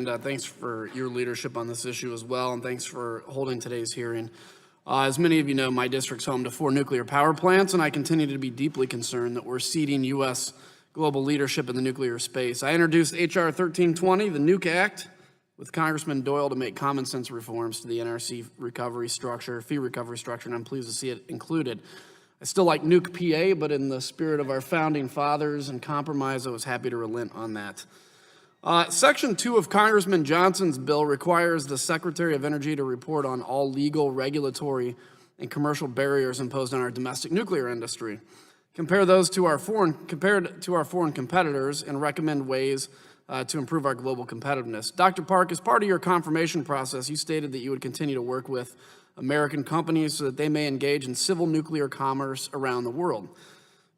And thanks for your leadership on this issue as well, and thanks for holding today's hearing. As many of you know, my district's home to 4 nuclear power plants, and I continue to be deeply concerned that we're ceding U.S. global leadership in the nuclear space. I introduced H.R. 1320, the Nuke Act, with Congressman Doyle to make common sense reforms to the NRC fee recovery structure, and I'm pleased to see it included. I still like Nuke PA, but in the spirit of our founding fathers and compromise, I was happy to relent on that. Section 2 of Congressman Johnson's bill requires the Secretary of Energy to report on all legal, regulatory, and commercial barriers imposed on our domestic nuclear industry. Compare those to our foreign competitors and recommend ways to improve our global competitiveness. Dr. Park, as part of your confirmation process, you stated that you would continue to work with American companies so that they may engage in civil nuclear commerce around the world.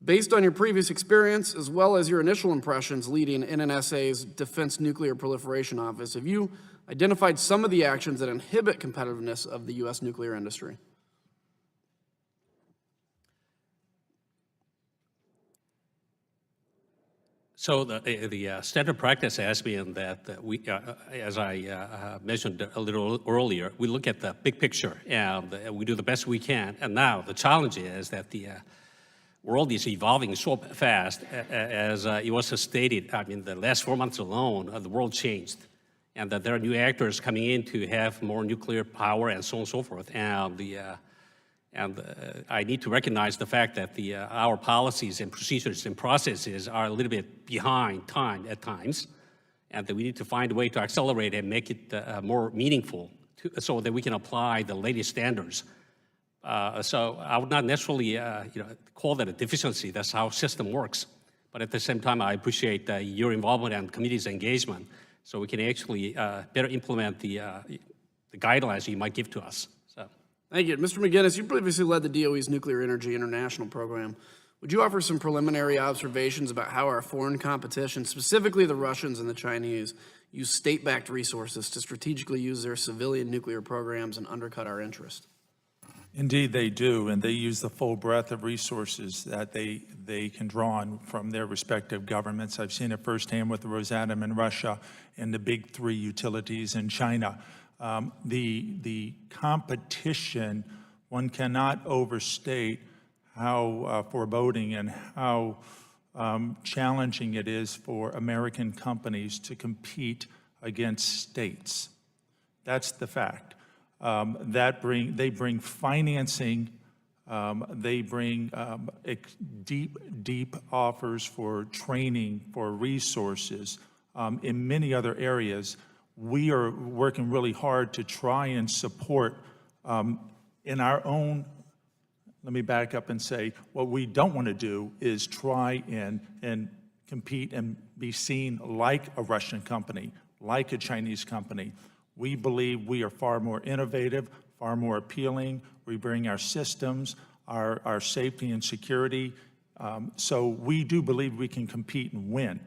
Based on your previous experience, as well as your initial impressions leading NNSA's Defense Nuclear Proliferation Office, have you identified some of the actions that inhibit competitiveness of the U.S. nuclear industry? So the standard practice has been that we, as I mentioned a little earlier, we look at the big picture and we do the best we can. And now the challenge is that the world is evolving so fast. As it was stated, I mean, the last 4 months alone, the world changed. And that there are new actors coming in to have more nuclear power and so on and so forth. And I need to recognize the fact that our policies and procedures and processes are a little bit behind time at times, and that we need to find a way to accelerate and make it more meaningful so that we can apply the latest standards. So I would not necessarily call that a deficiency. That's how system works. But at the same time, I appreciate your involvement and committee's engagement so we can actually better implement the guidelines you might give to us. Thank you. Mr. McGinnis, you previously led the DOE's Nuclear Energy International Program. Would you offer some preliminary observations about how our foreign competition, specifically the Russians and the Chinese, use state-backed resources to strategically use their civilian nuclear programs and undercut our interest? Indeed, they do, and they use the full breadth of resources that they can draw on from their respective governments. I've seen it firsthand with the Rosatom in Russia and the big 3 utilities in China. The competition, one cannot overstate how foreboding and how challenging it is for American companies to compete against states. That's the fact. They bring financing, they bring deep offers for training, for resources in many other areas. We are working really hard to try and support in our own. Let me back up and say what we don't want to do is try and compete and be seen like a Russian company, like a Chinese company. We believe we are far more innovative, far more appealing. We bring our systems, our safety and security. So we do believe we can compete and win.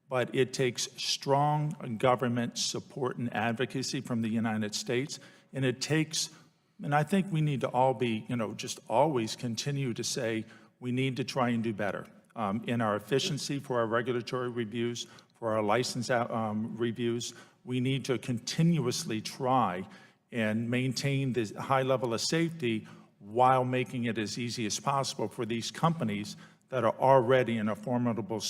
But it takes strong government support and advocacy from the United States, and it takes, and I think we need to all be, just always continue to say we need to try and do better in our efficiency for our regulatory reviews, for our license reviews. We need to continuously try and maintain this high level of safety while making it as easy as possible for these companies that are already in a formidable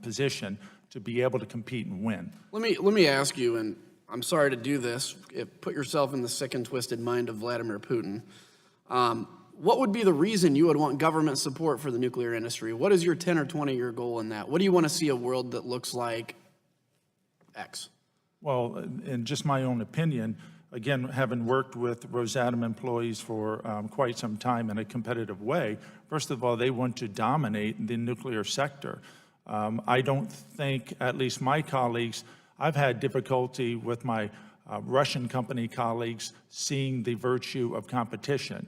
position to be able to compete and win. Let me ask you, and I'm sorry to do this, put yourself in the sick and twisted mind of Vladimir Putin. What would be the reason you would want government support for the nuclear industry? What is your 10 or 20-year goal in that? What do you want to see a world that looks like X? Well, in just my own opinion, again, having worked with Rosatom employees for quite some time in a competitive way, first of all, they want to dominate the nuclear sector. I don't think, at least my colleagues, I've had difficulty with my Russian company colleagues seeing the virtue of competition.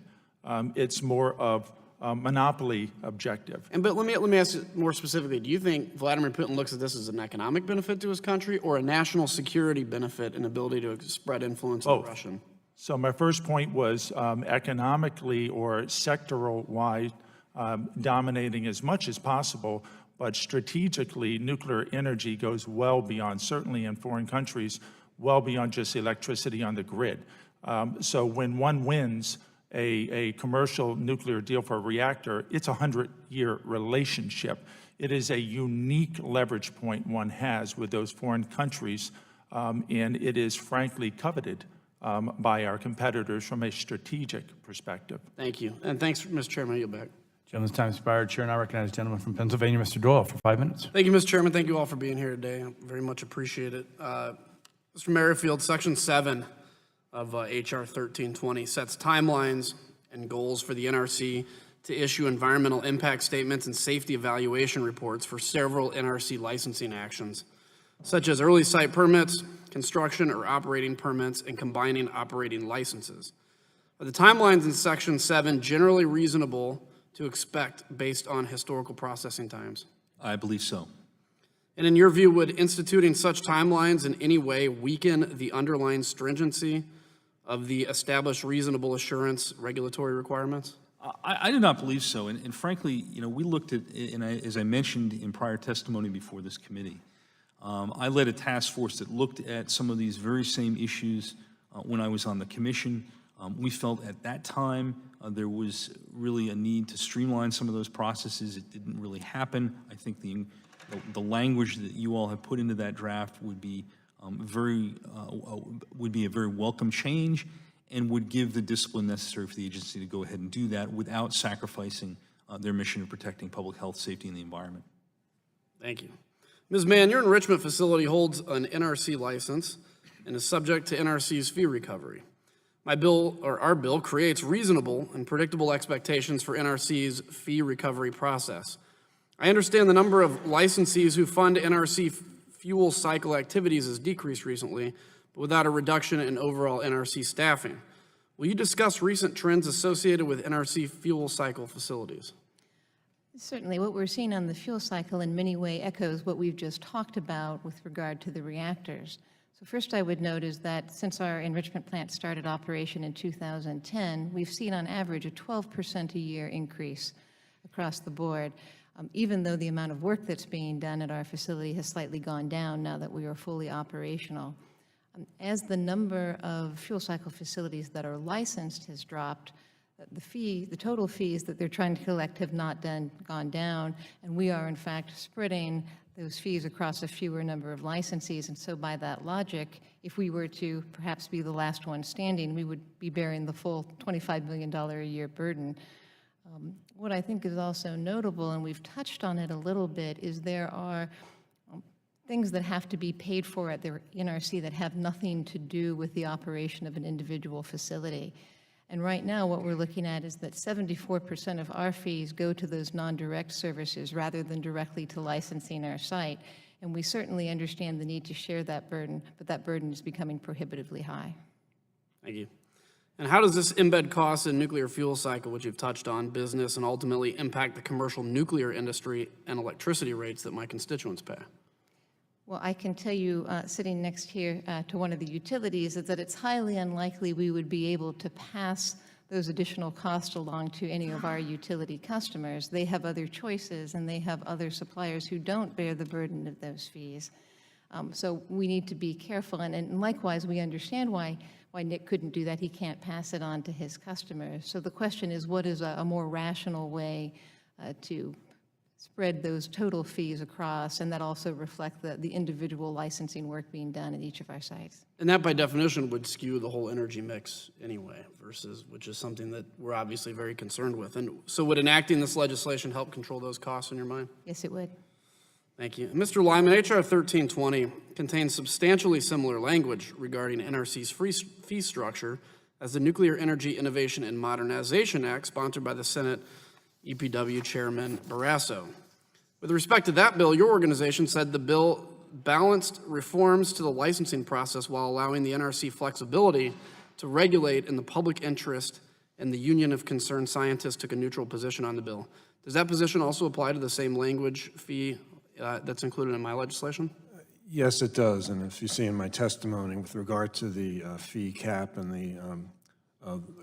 It's more of a monopoly objective. But let me ask you more specifically. Do you think Vladimir Putin looks at this as an economic benefit to his country or a national security benefit and ability to spread influence on Russian? So my first point was economically or sectoral-wise, dominating as much as possible. but strategically, nuclear energy goes well beyond, certainly in foreign countries, well beyond just electricity on the grid. So when one wins a commercial nuclear deal for a reactor, it's a 100-year relationship. It is a unique leverage point one has with those foreign countries, and it is frankly coveted by our competitors from a strategic perspective. Thank you. And thanks, Mr. Chairman. I yield back. Gentleman's time expired. Chair now recognizes the gentleman from Pennsylvania, Mr. Doyle, for 5 minutes. Thank you, Mr. Chairman. Thank you all for being here today. I very much appreciate it. Mr. Merrifield, Section 7 of H.R. 1320 sets timelines and goals for the NRC to issue environmental impact statements and safety evaluation reports for several NRC licensing actions, such as early site permits, construction or operating permits, and combining operating licenses. Are the timelines in Section 7 generally reasonable to expect based on historical processing times? I believe so. And in your view, would instituting such timelines in any way weaken the underlying stringency of the established reasonable assurance regulatory requirements? I do not believe so. And frankly, we looked at, as I mentioned in prior testimony before this committee, I led a task force that looked at some of these very same issues when I was on the commission. We felt at that time there was really a need to streamline some of those processes. It didn't really happen. I think the language that you all have put into that draft would be a very welcome change, and would give the discipline necessary for the agency to go ahead and do that without sacrificing their mission of protecting public health, safety, and the environment. Thank you. Ms. Mann, your enrichment facility holds an NRC license and is subject to NRC's fee recovery. Our bill creates reasonable and predictable expectations for NRC's fee recovery process. I understand the number of licensees who fund NRC fuel cycle activities has decreased recently, but without a reduction in overall NRC staffing. Will you discuss recent trends associated with NRC fuel cycle facilities? Certainly. What we're seeing on the fuel cycle in many ways echoes what we've just talked about with regard to the reactors. So first I would note is that since our enrichment plant started operation in 2010, we've seen on average a 12% a year increase across the board, even though the amount of work that's being done at our facility has slightly gone down now that we are fully operational. As the number of fuel cycle facilities that are licensed has dropped, the total fees that they're trying to collect have not gone down, and we are in fact spreading those fees across a fewer number of licensees. And so by that logic, if we were to perhaps be the last one standing, we would be bearing the full $25 million a year burden. What I think is also notable, and we've touched on it a little bit, is there are things that have to be paid for at the NRC that have nothing to do with the operation of an individual facility. And right now what we're looking at is that 74% of our fees go to those non-direct services rather than directly to licensing our site. And we certainly understand the need to share that burden, but that burden is becoming prohibitively high. Thank you. And how does this embed costs in nuclear fuel cycle, which you've touched on, business, and ultimately impact the commercial nuclear industry and electricity rates that my constituents pay? Well, I can tell you, sitting next here to one of the utilities, is that it's highly unlikely we would be able to pass those additional costs along to any of our utility customers. They have other choices, and they have other suppliers who don't bear the burden of those fees. So we need to be careful, and likewise, we understand why Nick couldn't do that. He can't pass it on to his customers. So the question is, what is a more rational way to spread those total fees across, and that also reflect the individual licensing work being done at each of our sites? And that by definition would skew the whole energy mix anyway, which is something that we're obviously very concerned with. And so would enacting this legislation help control those costs in your mind? Yes, it would. Thank you. Mr. Lyman, H.R. 1320 contains substantially similar language regarding NRC's fee structure as the Nuclear Energy Innovation and Modernization Act sponsored by the Senate EPW Chairman Barrasso. With respect to that bill, your organization said the bill balanced reforms to the licensing process while allowing the NRC flexibility to regulate in the public interest, and the Union of Concerned Scientists took a neutral position on the bill. Does that position also apply to the same language fee that's included in my legislation? Yes, it does. And if you see in my testimony with regard to the fee cap and the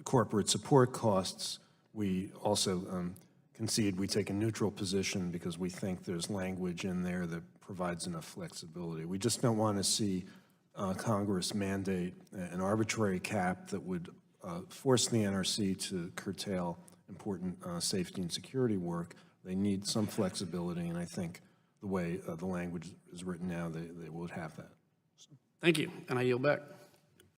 corporate support costs, we also concede we take a neutral position because we think there's language in there that provides enough flexibility. We just don't want to see Congress mandate an arbitrary cap that would force the NRC to curtail important safety and security work. They need some flexibility, and I think the way the language is written now, they would have that. Thank you, and I yield back.